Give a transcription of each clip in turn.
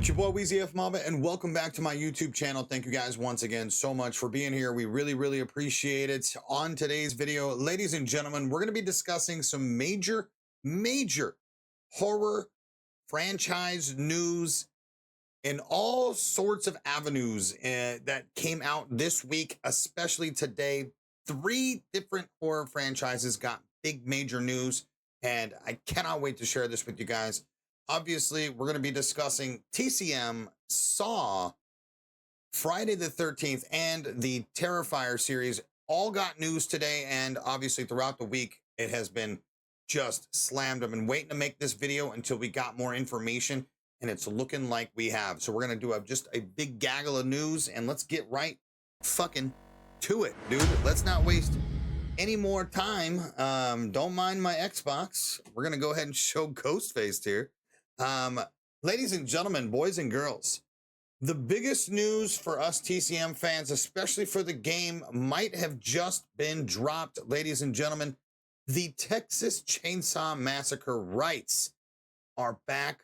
It's your boy WEEZYFMAMBA, and welcome back to my YouTube channel. Thank you guys once again so much for being here. We really appreciate it. On today's video, ladies and gentlemen, we're going to be discussing some major horror franchise news in all sorts of avenues that came out this week, especially today. 3 different horror franchises got big major news, and I cannot wait to share this with you guys. Obviously, we're going to be discussing TCM, Saw, Friday the 13th, and the Terrifier series. All got news today, and obviously throughout the week, it has been just slammed. I've been waiting to make this video until we got more information, and it's looking like we have. So we're going to do just a big gaggle of news, and let's get right fucking to it, dude. Let's not waste any more time. Don't mind my Xbox. We're going to go ahead and show Ghostface here. Ladies and gentlemen, boys and girls, the biggest news for us TCM fans, especially for the game, might have just been dropped. Ladies and gentlemen, the Texas Chainsaw Massacre rights are back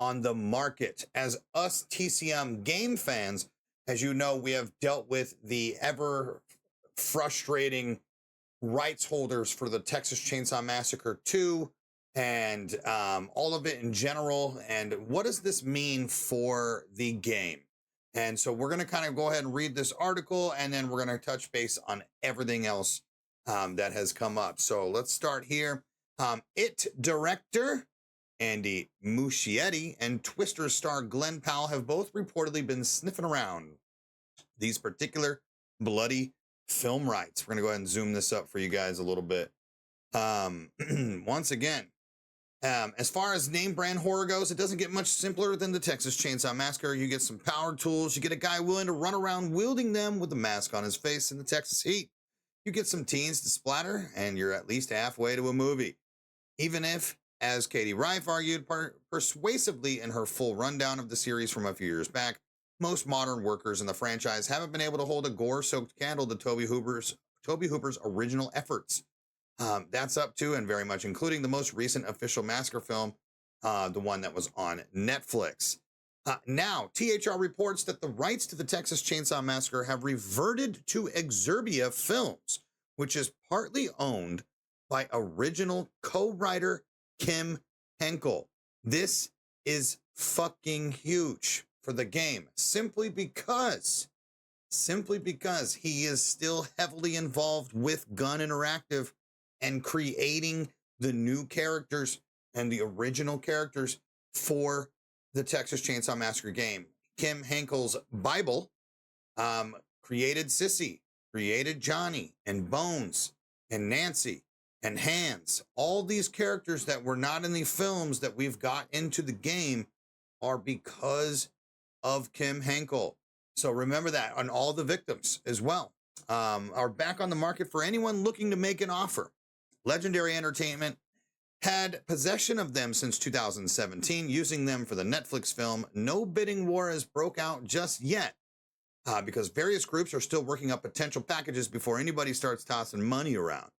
on the market. As us TCM game fans, as you know, we have dealt with the ever frustrating rights holders for the Texas Chainsaw Massacre 2, and all of it in general. And what does this mean for the game? And so we're going to kind of go ahead and read this article, and then we're going to touch base on everything else that has come up. So let's start here. It director Andy Muschietti and Twister star Glenn Powell have both reportedly been sniffing around these particular bloody film rights. We're going to go ahead and zoom this up for you guys a little bit. Once again, as far as name brand horror goes, it doesn't get much simpler than the Texas Chainsaw Massacre. You get some power tools. You get a guy willing to run around wielding them with a mask on his face in the Texas heat. You get some teens to splatter, and you're at least halfway to a movie. Even if, as Katie Rife argued persuasively in her full rundown of the series from a few years back, most modern workers in the franchise haven't been able to hold a gore-soaked candle to Tobe Hooper's original efforts. That's up to and very much including the most recent official Massacre film, the one that was on Netflix. Now, THR reports that the rights to the Texas Chainsaw Massacre have reverted to Exerbia Films, which is partly owned by original co-writer Kim Henkel. This is fucking huge for the game, simply because he is still heavily involved with Gun Interactive and creating the new characters and the original characters for the Texas Chainsaw Massacre game. Kim Henkel's Bible created Sissy, created Johnny and Bones and Nancy and Hands. All these characters that were not in the films that we've got into the game are because of Kim Henkel. So remember that. On all the victims as well are back on the market for anyone looking to make an offer. Legendary Entertainment had possession of them since 2017, using them for the Netflix film. No bidding war has broke out just yet because various groups are still working up potential packages before anybody starts tossing money around.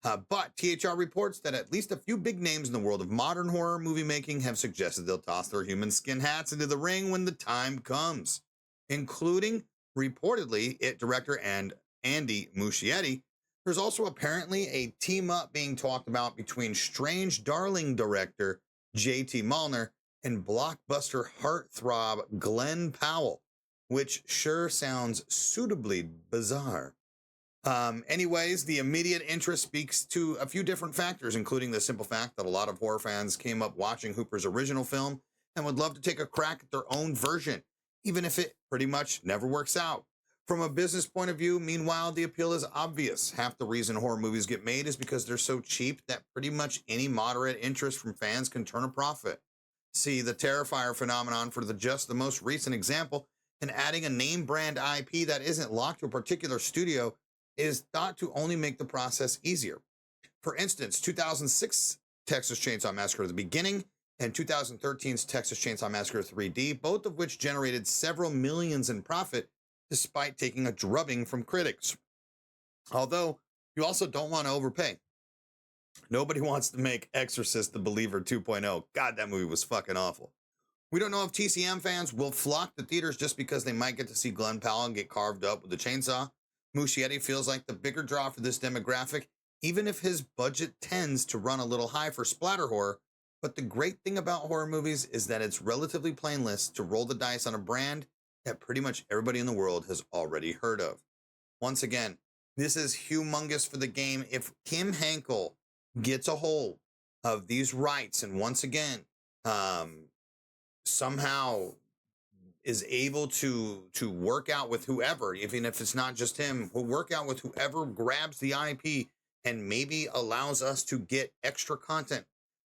But THR reports that at least a few big names in the world of modern horror movie making have suggested they'll toss their human skin hats into the ring when the time comes, including reportedly It director and Andy Muschietti. There's also apparently a team up being talked about between Strange Darling director JT Malner and blockbuster heartthrob Glenn Powell, which sure sounds suitably bizarre. Anyways, the immediate interest speaks to a few different factors, including the simple fact that a lot of horror fans came up watching Hooper's original film and would love to take a crack at their own version, even if it pretty much never works out. From a business point of view, meanwhile, the appeal is obvious. Half the reason horror movies get made is because they're so cheap that pretty much any moderate interest from fans can turn a profit. See the Terrifier phenomenon for just the most recent example, and adding a name brand IP that isn't locked to a particular studio is thought to only make the process easier. For instance, 2006 Texas Chainsaw Massacre: The Beginning and 2013's Texas Chainsaw Massacre 3D, both of which generated several millions in profit despite taking a drubbing from critics. Although, you also don't want to overpay. Nobody wants to make Exorcist the Believer 2.0. God, that movie was fucking awful. We don't know if TCM fans will flock to theaters just because they might get to see Glenn Powell get carved up with a chainsaw. Muschietti feels like the bigger draw for this demographic, even if his budget tends to run a little high for splatter horror. But the great thing about horror movies is that it's relatively painless to roll the dice on a brand that pretty much everybody in the world has already heard of. Once again, this is humongous for the game. If Kim Henkel gets a hold of these rights and once again, somehow is able to work out with whoever, even if it's not just him, will work out with whoever grabs the IP and maybe allows us to get extra content,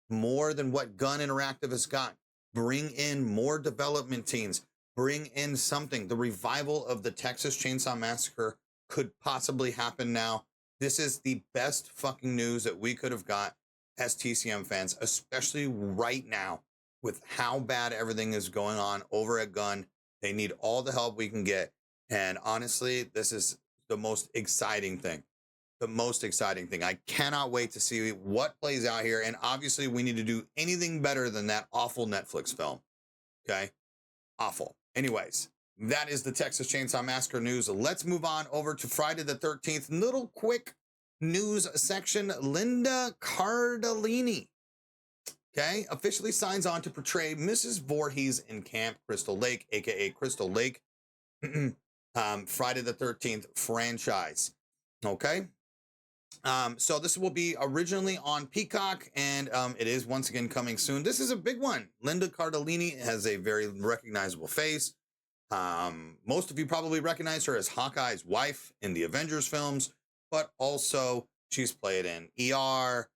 more than what Gun Interactive has got. Bring in more development teams, bring in something. The revival of the Texas Chainsaw Massacre could possibly happen now. This is the best fucking news that we could have got as TCM fans, especially right now with how bad everything is going on over at Gun. They need all the help we can get. And honestly, this is the most exciting thing. The most exciting thing. I cannot wait to see what plays out here. And obviously, we need to do anything better than that awful Netflix film. Okay? Awful. Anyways, that is the Texas Chainsaw Massacre news. Let's move on over to Friday the 13th. Little quick news section. Linda Cardellini, okay, officially signs on to portray Mrs. Voorhees in Camp Crystal Lake, aka Crystal Lake, Friday the 13th franchise. Okay. So this will be originally on Peacock, and it is once again coming soon. This is a big one. Linda Cardellini has a very recognizable face. Most of you probably recognize her as Hawkeye's wife in the Avengers films, but also she's played in ER.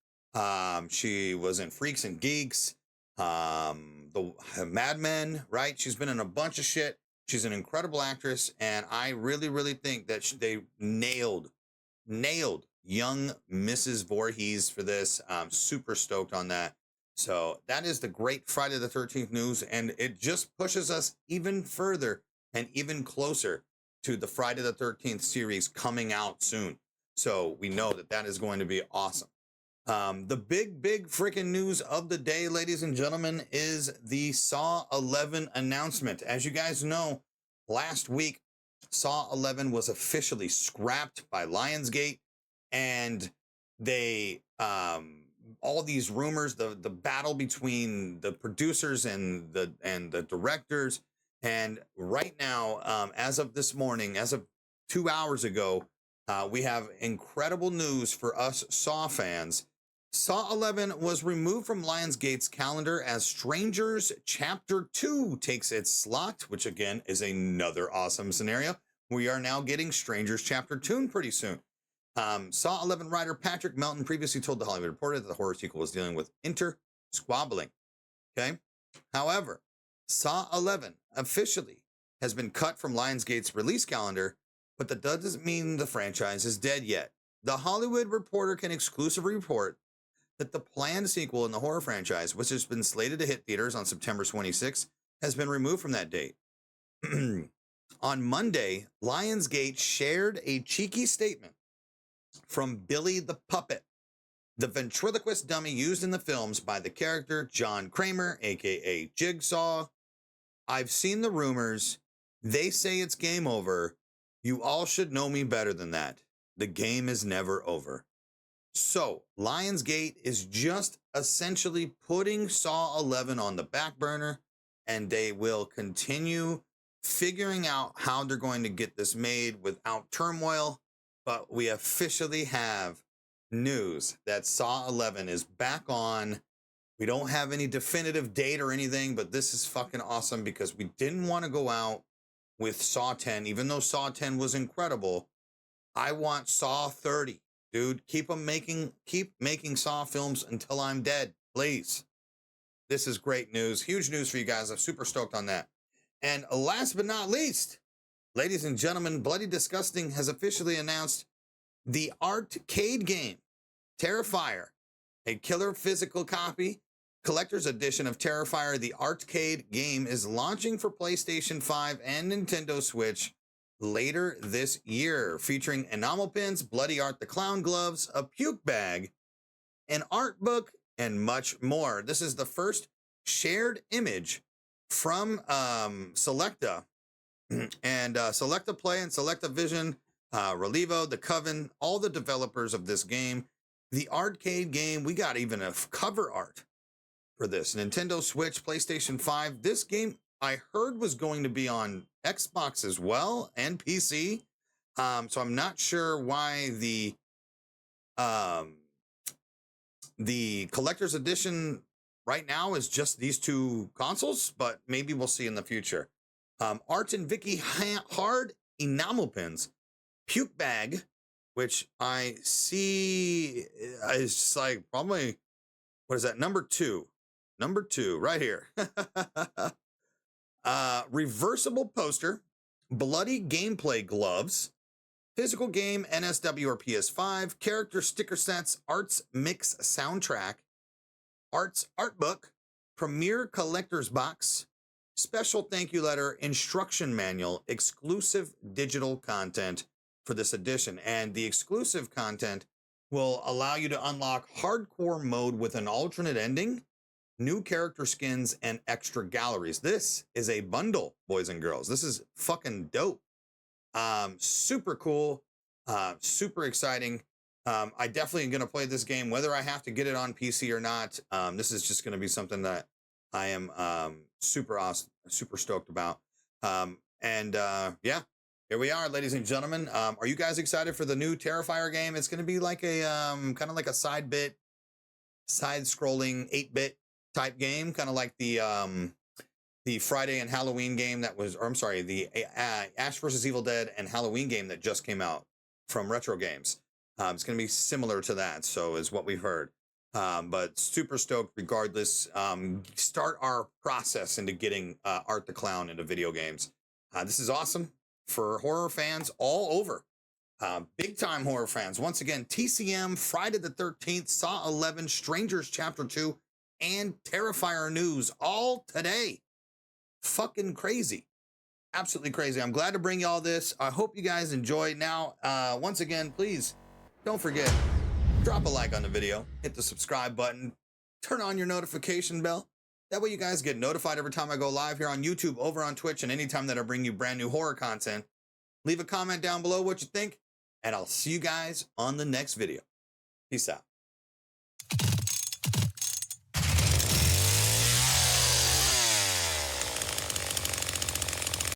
She was in Freaks and Geeks, the Mad Men, right? She's been in a bunch of shit. She's an incredible actress, and I really, really think that they nailed young Mrs. Voorhees for this. I'm super stoked on that. So that is the great Friday the 13th news, and it just pushes us even further and even closer to the Friday the 13th series coming out soon. So we know that that is going to be awesome. The big freaking news of the day, ladies and gentlemen, is the Saw 11 announcement. As you guys know, last week, Saw 11 was officially scrapped by Lionsgate, and they, all these rumors, the battle between the producers and the directors, and right now, as of this morning, as of 2 hours ago, we have incredible news for us Saw fans. Saw 11 was removed from Lionsgate's calendar as Strangers Chapter 2 takes its slot, which again is another awesome scenario. We are now getting Strangers Chapter 2 pretty soon. Saw 11 writer Patrick Melton previously told The Hollywood Reporter that the horror sequel was dealing with inter-squabbling. Okay? However, Saw 11 officially has been cut from Lionsgate's release calendar, but that doesn't mean the franchise is dead yet. The Hollywood Reporter can exclusively report that the planned sequel in the horror franchise, which has been slated to hit theaters on September 26th, has been removed from that date. On Monday, Lionsgate shared a cheeky statement from Billy the Puppet, the ventriloquist dummy used in the films by the character John Kramer, aka Jigsaw. I've seen the rumors. They say it's game over. You all should know me better than that. The game is never over. So, Lionsgate is just essentially putting Saw 11 on the back burner, and they will continue figuring out how they're going to get this made without turmoil. But we officially have news that Saw 11 is back on. We don't have any definitive date or anything, but this is fucking awesome because we didn't want to go out with Saw 10, even though Saw 10 was incredible. I want Saw 30. Dude, keep making Saw films until I'm dead, please. This is great news. Huge news for you guys. I'm super stoked on that. And last but not least, ladies and gentlemen, Bloody Disgusting has officially announced the arcade game, Terrifier, a killer physical copy. Collector's edition of Terrifier, the arcade game, is launching for PlayStation 5 and Nintendo Switch later this year, featuring enamel pins, bloody art the clown gloves, a puke bag, an art book, and much more. This is the first shared image from Selecta and Selecta Play and Selecta Vision, Relivo, The Coven, all the developers of this game. The arcade game, we got even a cover art for this. Nintendo Switch, PlayStation 5. This game I heard was going to be on Xbox as well and PC. So I'm not sure why the collector's edition right now is just these two consoles, but maybe we'll see in the future. Art and Vicky Hard Enamel Pins. Puke Bag, which I see is just like probably, what is that? Number two, right here. Reversible poster, bloody gameplay gloves, physical game NSW or PS5, character sticker sets, arts mix soundtrack, arts art book, premiere collector's box, special thank you letter, instruction manual, exclusive digital content for this edition. And the exclusive content will allow you to unlock hardcore mode with an alternate ending, new character skins, and extra galleries. This is a bundle, boys and girls. This is fucking dope. Super cool, super exciting. I definitely am going to play this game, whether I have to get it on PC or not. This is just going to be something that I am super awesome, super stoked about. Yeah, here we are, ladies and gentlemen. Are you guys excited for the new Terrifier game? It's going to be like a kind of like a side-scrolling 8-bit type game, kind of like the Friday and Halloween game that was, or I'm sorry, the Ash vs. Evil Dead and Halloween game that just came out from Retro Games. It's going to be similar to that, so is what we've heard. But super stoked regardless. Start our process into getting Art the Clown into video games. This is awesome for horror fans all over. Big time horror fans. Once again, TCM, Friday the 13th, Saw 11, Strangers Chapter 2, and Terrifier news all today. Fucking crazy. Absolutely crazy. I'm glad to bring you all this. I hope you guys enjoy. Now, once again, please don't forget, drop a like on the video, hit the subscribe button, turn on your notification bell. That way you guys get notified every time I go live here on YouTube, over on Twitch, and anytime that I bring you brand new horror content. Leave a comment down below what you think, and I'll see you guys on the next video. Peace out.